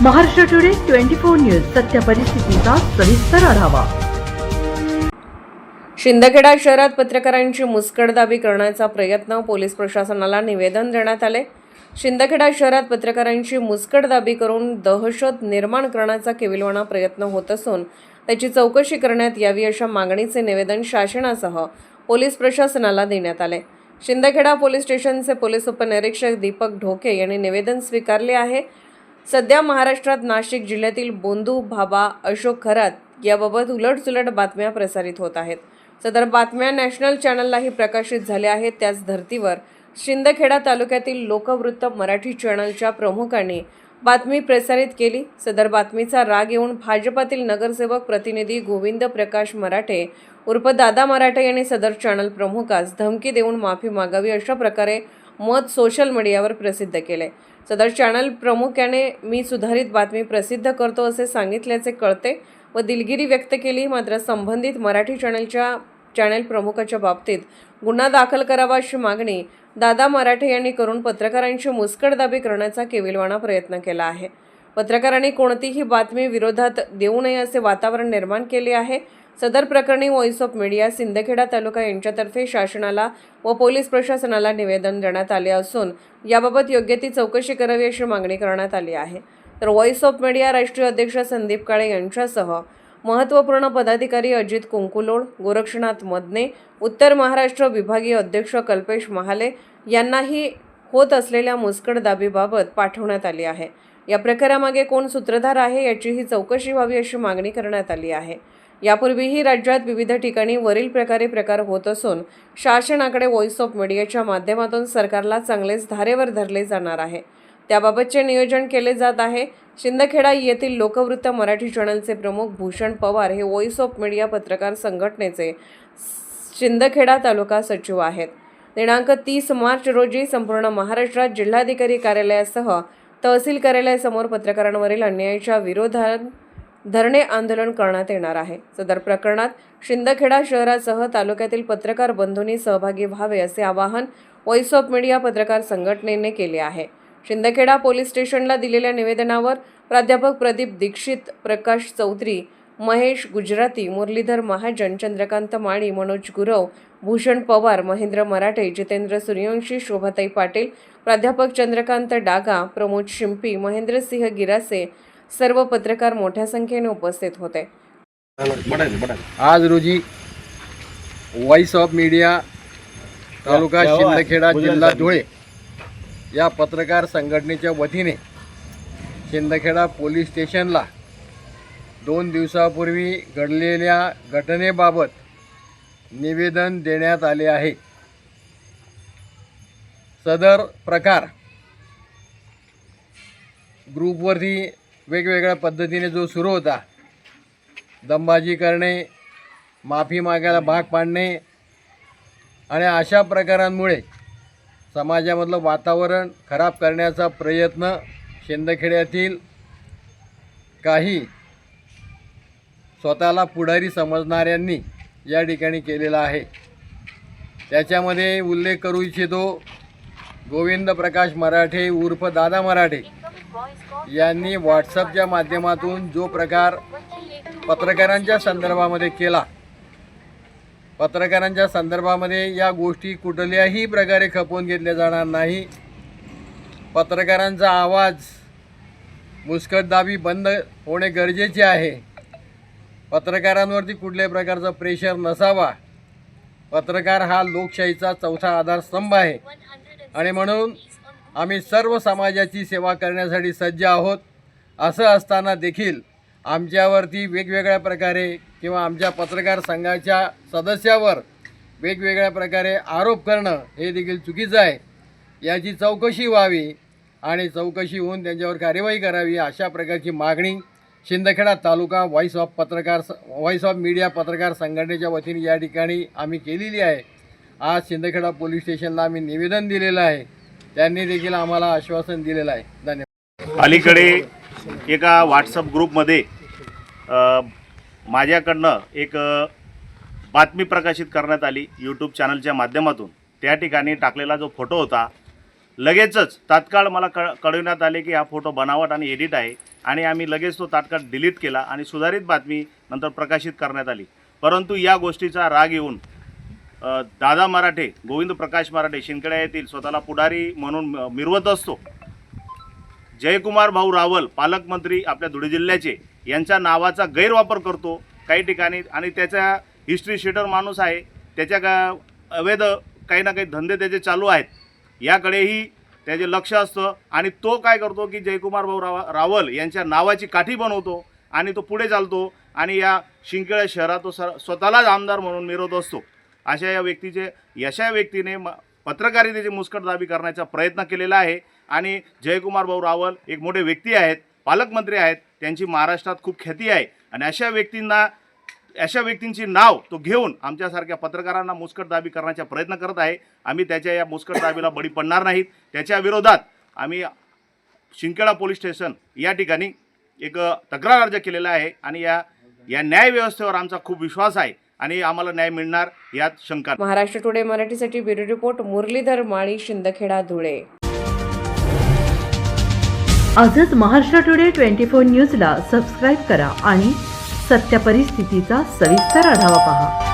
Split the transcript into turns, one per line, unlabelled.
Maharashtra today 24 news सत्य परिस्थितीचा सविस्तर आढावा।
शिंदखेडा शहरात पत्रकारांची मुस्कटदाबी करण्याचा प्रयत्न, पोलीस प्रशासनाला निवेदन देण्यात आले। शिंदखेडा शहरात पत्रकारांची मुस्कटदाबी करून दहशत निर्माण करण्याचा केविलवाणा प्रयत्न होत असून त्याची चौकशी करण्यात यावी अशा मागणीचे निवेदन शासनासह पोलीस प्रशासनाला देण्यात आले। शिंदखेडा पोलीस स्टेशनचे पोलीस उपनिरीक्षक दीपक ढोके यांनी निवेदन स्वीकारले आहे। सध्या महाराष्ट्रात नाशिक जिल्ह्यातील बोंदू, भाभा, अशोक खरात याबाबत उलटसुलट बातम्या प्रसारित होत आहेत। सदर बातम्या नॅशनल चॅनललाही प्रकाशित झाल्या आहेत। त्याच धर्तीवर शिंदखेडा तालुक्यातील लोकवृत्त मराठी चॅनलच्या प्रमुखांनी बातमी प्रसारित केली। सदर बातमीचा राग येऊन भाजपातील नगरसेवक प्रतिनिधी गोविंद प्रकाश मराठे उर्फ दादा मराठे यांनी सदर चॅनल प्रमुखास धमकी देऊन माफी मागावी अशा प्रकारे मत सोशल मीडियावर प्रसिद्ध केले। सदर चॅनल प्रमुखाने मी सुधारित बातमी प्रसिद्ध करतो असे सांगितल्याचे कळते व दिलगिरी व्यक्त केली। मात्र संबंधित मराठी चॅनल प्रमुखाच्या बाबतीत गुन्हा दाखल करावा अशी मागणी दादा मराठे यांनी करून पत्रकारांची मुस्कटदाबी करण्याचा केविलवाणा प्रयत्न केला आहे। पत्रकारांनी कोणतीही बातमी विरोधात देऊ नये असे वातावरण निर्माण केले आहे। सदर प्रकरणी व्हॉइस ऑफ मीडिया सिंदखेडा तालुका यांच्यातर्फे शासनाला व पोलीस प्रशासनाला निवेदन देण्यात आले असून याबाबत योग्य ती चौकशी करावी अशी मागणी करण्यात आली आहे। तर व्हॉइस ऑफ मीडिया राष्ट्रीय अध्यक्ष संदीप काळे यांच्यासह महत्त्वपूर्ण पदाधिकारी अजित कुंकुलोड, गोरक्षनाथ मदने, उत्तर महाराष्ट्र विभागीय अध्यक्ष कल्पेश महाले यांनाही होत असलेल्या मुस्कटदाबीबाबत पाठवण्यात आली आहे। या प्रकारामागे कोण सूत्रधार आहे याचीही चौकशी व्हावी अशी मागणी करण्यात आली आहे। यापूर्वीही राज्यात विविध ठिकाणी वरील प्रकार होत असून शासनाकडे व्हॉइस ऑफ मीडियाच्या माध्यमातून सरकारला चांगलेच धारेवर धरले जाणार आहे, त्याबाबतचे नियोजन केले जात आहे। शिंदखेडा येथील लोकवृत्त मराठी चॅनलचे प्रमुख भूषण पवार हे व्हॉइस ऑफ मीडिया पत्रकार संघटनेचे शिंदखेडा तालुका सचिव आहेत। दिनांक 30 मार्च रोजी संपूर्ण महाराष्ट्रात जिल्हाधिकारी कार्यालयासह तहसील कार्यालयासमोर पत्रकारांवरील अन्यायाच्या विरोधात धरणे आंदोलन करण्यात येणार आहे। सदर प्रकरणात शिंदखेडा शहरासह तालुक्यातील पत्रकार बंधूंनी सहभागी व्हावे असे आवाहन व्हॉइस ऑफ मीडिया पत्रकार संघटनेने केले आहे। शिंदखेडा पोलीस स्टेशनला दिलेल्या निवेदनावर प्राध्यापक प्रदीप दीक्षित, प्रकाश चौधरी, महेश गुजराती, मुरलीधर महाजन, चंद्रकांत माळी, मनोज गुरव, भूषण पवार, महेंद्र मराठे, जितेंद्र सूर्यवंशी, शोभाताई पाटील, प्राध्यापक चंद्रकांत डागा, प्रमोद शिंपी, महेंद्रसिंह गिरासे सर्व पत्रकार मोठ्या संख्येने उपस्थित होते।
आज रोजी व्हॉइस ऑफ मीडिया तालुका शिंदखेडा जिल्हा धुळे या पत्रकार संघटनेच्या वतीने शिंदखेडा पोलीस स्टेशनला 2 दिवसापूर्वी घडलेल्या घटनेबाबत निवेदन देण्यात आले आहे। सदर प्रकार ग्रुपवरती वेगवेगळ्या पद्धतीने जो सुरू होता, दमबाजी करणे, माफी मागायला भाग पाडणे आणि अशा प्रकारांमुळे समाजामधलं वातावरण खराब करण्याचा प्रयत्न शिंदखेड्यातील काही स्वतःला पुढारी समजणाऱ्यांनी या ठिकाणी केलेला आहे। त्याच्यामध्ये उल्लेख करू इच्छितो गोविंद प्रकाश मराठे उर्फ दादा मराठे यांनी व्हॉट्सअपच्या माध्यमातून जो प्रकार पत्रकारांच्या संदर्भामध्ये केला, पत्रकारांच्या संदर्भामध्ये या गोष्टी कुठल्याही प्रकारे खपवून घेतल्या जाणार नाही। पत्रकारांचा आवाज, मुस्कटदाबी बंद होणे गरजेचे आहे। पत्रकारांवरती कुठल्याही प्रकारचा प्रेशर नसावा। पत्रकार हा लोकशाहीचा चौथा आधारस्तंभ आहे आणि म्हणून आम्ही सर्व समाजाची सेवा करण्यासाठी सज्ज आहोत। असं असताना देखील आमच्यावरती वेगवेगळ्या प्रकारे किंवा आमच्या पत्रकार संघाच्या सदस्यावर वेगवेगळ्या प्रकारे आरोप करणं हे देखील चुकीचं आहे। याची चौकशी व्हावी आणि चौकशी होऊन त्यांच्यावर कार्यवाही करावी अशा प्रकारची मागणी शिंदखेडा तालुका व्हॉइस ऑफ मीडिया पत्रकार संघटनेच्या वतीने या ठिकाणी आम्ही केलेली आहे। आज शिंदखेडा पोलीस स्टेशनला आम्ही निवेदन दिलेलं आहे, त्यांनी देखील आम्हाला आश्वासन दिलेलं आहे। धन्यवाद।
अलीकडे एका व्हॉट्सअप ग्रुपमध्ये माझ्याकडनं एक बातमी प्रकाशित करण्यात आली यूट्यूब चॅनलच्या माध्यमातून। त्या ठिकाणी टाकलेला जो फोटो होता लगेचच तात्काळ मला कळविण्यात आले की हा फोटो बनावट आणि एडिट आहे। आणि आम्ही लगेच तो तात्काळ डिलीट केला आणि सुधारित बातमी नंतर प्रकाशित करण्यात आली. परंतु या गोष्टीचा राग येऊन दादा मराठे, गोविंद प्रकाश मराठे शिंदखेडा येथील स्वतःला पुढारी म्हणून मिरवत असतो, जयकुमार भाऊ रावल पालकमंत्री आपल्या धुळे जिल्ह्याचे यांच्या नावाचा गैरवापर करतो काही ठिकाणी आणि त्याचा हिस्ट्री शीटर माणूस आहे, त्याच्या अवैध काही ना काही धंदे त्याचे चालू आहेत, याकडेही त्याचे लक्ष असतं आणि तो काय करतो की जयकुमार भाऊ रावल यांच्या नावाची काठी बनवतो आणि तो पुढे चालतो आणि या शिंदखेडा शहरात तो स्वतःलाच आमदार म्हणून मिरवत असतो. अशा व्यक्तीने पत्रकारितेची मुस्कटदाबी करण्याचा प्रयत्न केलेला आहे आणि जयकुमार भाऊ रावल एक मोठे व्यक्ती आहेत, पालकमंत्री आहेत, त्यांची महाराष्ट्रात खूप ख्याती आहे आणि अशा व्यक्तींची नाव तो घेऊन आमच्यासारख्या पत्रकारांना मुस्कटदाबी करण्याचा प्रयत्न करत आहे. आम्ही त्याच्या या मुस्कटदाबीला बळी पडणार नाहीत. त्याच्या विरोधात आम्ही शिंदखेडा पोलीस स्टेशन या ठिकाणी एक तक्रार अर्ज केलेला आहे आणि या न्यायव्यवस्थेवर आमचा खूप विश्वास आहे आणि आम्हाला न्याय मिळणार यात शंका नाही.
महाराष्ट्र टुडे मराठीसाठी ब्युरो रिपोर्ट मुरलीधर माळी, शिंदखेडा, धुळे.
आजच महाराष्ट्र टुडे 24 न्यूजला सबस्क्राईब करा आणि सत्य परिस्थितीचा सविस्तर आढावा पहा.